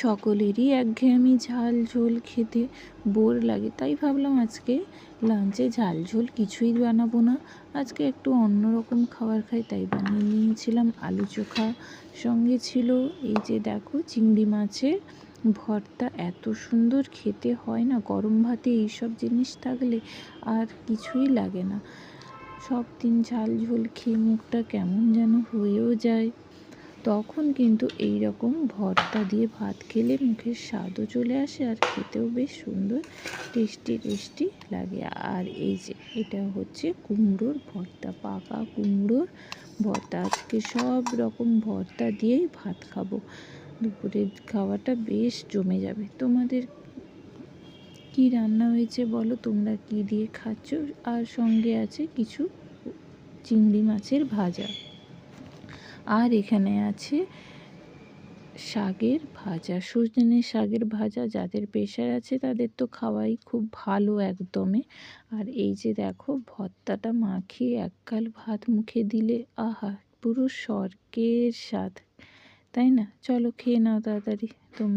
সকলেরই একঘেয়েমি ঝাল ঝোল খেতে বোর লাগে, তাই ভাবলাম আজকে লাঞ্চে ঝাল ঝোল কিছুই বানাবো না, আজকে একটু অন্যরকম খাবার খাই। তাই বানিয়ে নিয়েছিলাম আলু চোখা, সঙ্গে ছিল এই যে দেখো চিংড়ি মাছের ভর্তা। এত সুন্দর খেতে হয় না গরম ভাতে এইসব জিনিস থাকলে, আর কিছুই লাগে না। সব দিন ঝাল ঝোল খেয়ে মুখটা কেমন যেন হয়েও যায়, তখন কিন্তু এই রকম ভর্তা দিয়ে ভাত খেলে মুখের স্বাদও চলে আসে আর খেতেও বেশ সুন্দর টেস্টি লাগে। আর এই যে এটা হচ্ছে কুমড়োর ভর্তা, পাকা কুমড়োর ভর্তা। আজকে সব রকম ভর্তা দিয়েই ভাত খাবো, দুপুরের খাওয়াটা বেশ জমে যাবে। তোমাদের কি রান্না হয়েছে বলো, তোমরা কি দিয়ে খাচ্ছ? আর সঙ্গে আছে কিছু চিংড়ি মাছের ভাজা, আর এখানে আছে শাকের ভাজা, সজনে শাকের ভাজা। যাদের প্রেশার আছে তাদের তো খাওয়াই খুব ভালো একদমে। আর এই যে দেখো ভর্তাটা মাখিয়ে একগাল ভাত মুখে দিলে আহা, পুরো স্বর্গের স্বাদ, তাই না? চলো খেয়ে নাও তাড়াতাড়ি তোমরা।